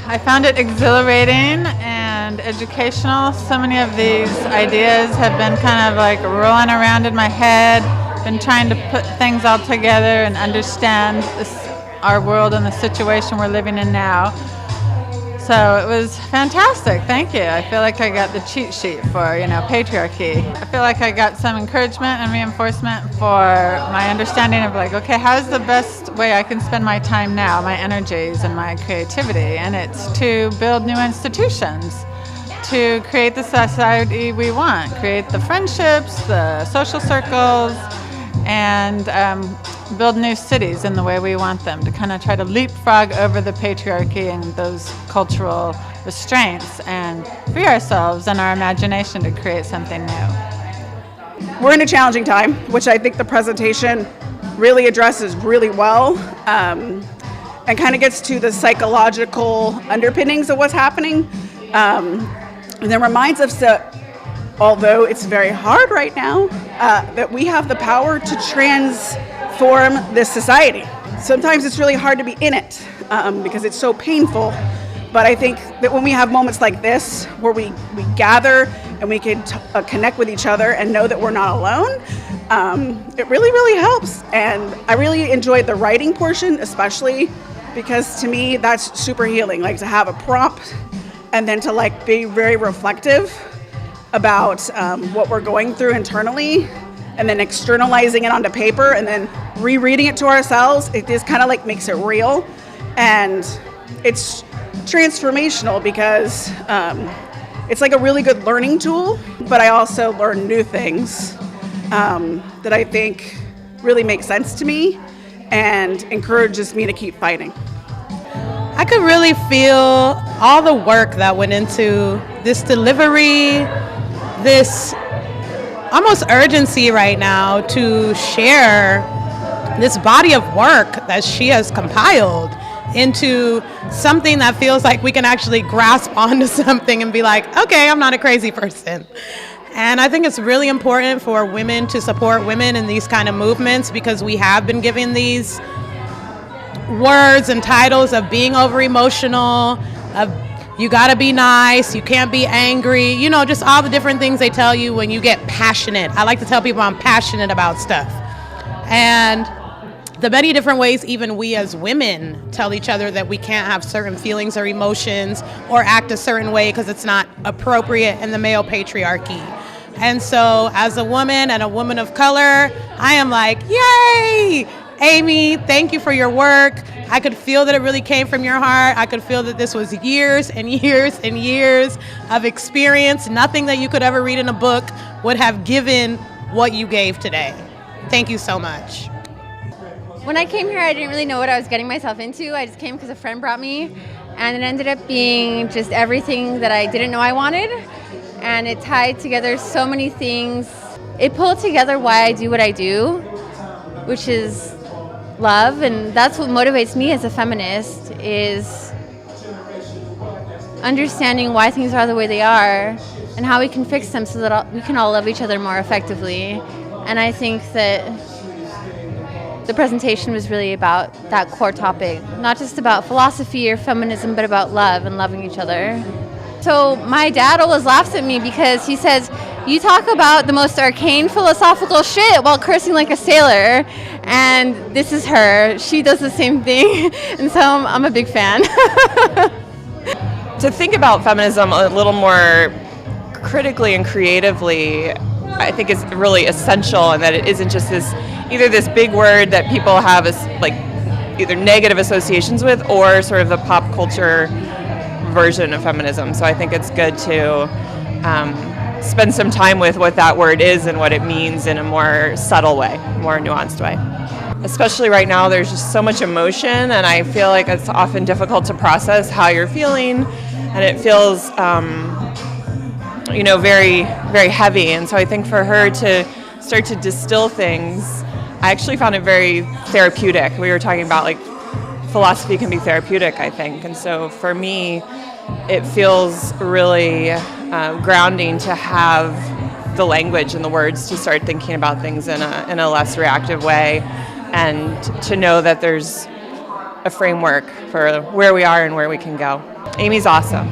I found it exhilarating and educational. So many of these ideas have been kind of like rolling around in my head, been trying to put things all together and understand our world and the situation we're living in now. So it was fantastic. Thank you. I feel like I got the cheat sheet for, patriarchy. I feel like I got some encouragement and reinforcement for my understanding of okay, how's the best way I can spend my time now, my energies and my creativity? And it's to build new institutions, to create the society we want, create the friendships, the social circles, and build new cities in the way we want them, to kind of try to leapfrog over the patriarchy and those cultural restraints and free ourselves and our imagination to create something new. We're in a challenging time, which I think the presentation really addresses really well, and kind of gets to the psychological underpinnings of what's happening, and then reminds us that although it's very hard right now, that we have the power to transform this society. Sometimes it's really hard to be in it because it's so painful, but I think that when we have moments like this where we gather and we can connect with each other and know that we're not alone, it really, really helps. And I really enjoyed the writing portion, especially because to me that's super healing, to have a prompt and then to be very reflective about what we're going through internally, and then externalizing it onto paper and then rereading it to ourselves. It just kind of makes it real, and it's transformational because it's a really good learning tool, but I also learn new things that I think really make sense to me and encourages me to keep fighting. I could really feel all the work that went into this delivery, this almost urgency right now to share this body of work that she has compiled into something that feels like we can actually grasp onto something and be okay, I'm not a crazy person. And I think it's really important for women to support women in these kind of movements, because we have been given these words and titles of being over emotional, of you gotta be nice, you can't be angry, just all the different things they tell you when you get passionate. I like to tell people I'm passionate about stuff. And the many different ways even we as women tell each other that we can't have certain feelings or emotions or act a certain way because it's not appropriate in the male patriarchy. And so as a woman and a woman of color, I am yay! Amy, thank you for your work. I could feel that it really came from your heart. I could feel that this was years and years and years of experience. Nothing that you could ever read in a book would have given what you gave today. Thank you so much. When I came here, I didn't really know what I was getting myself into. I just came because a friend brought me, and it ended up being just everything that I didn't know I wanted. And it tied together so many things. It pulled together why I do what I do, which is love, and that's what motivates me as a feminist, is understanding why things are the way they are and how we can fix them so that we can all love each other more effectively. And I think that the presentation was really about that core topic, not just about philosophy or feminism, but about love and loving each other. So my dad always laughs at me because he says, you talk about the most arcane philosophical shit while cursing like a sailor. And this is her. She does the same thing. And so I'm a big fan. To think about feminism a little more critically and creatively, I think is really essential, and that it isn't just either this big word that people have as either negative associations with, or sort of the pop culture version of feminism. So I think it's good to spend some time with what that word is and what it means in a more subtle way, more nuanced way. Especially right now, there's just so much emotion, and I feel like it's often difficult to process how you're feeling, and it feels very, very heavy. And so I think for her to start to distill things, I actually found it very therapeutic. We were talking about philosophy can be therapeutic, I think. And so for me, it feels really grounding to have the language and the words to start thinking about things in a less reactive way, and to know that there's a framework for where we are and where we can go. Amy's awesome.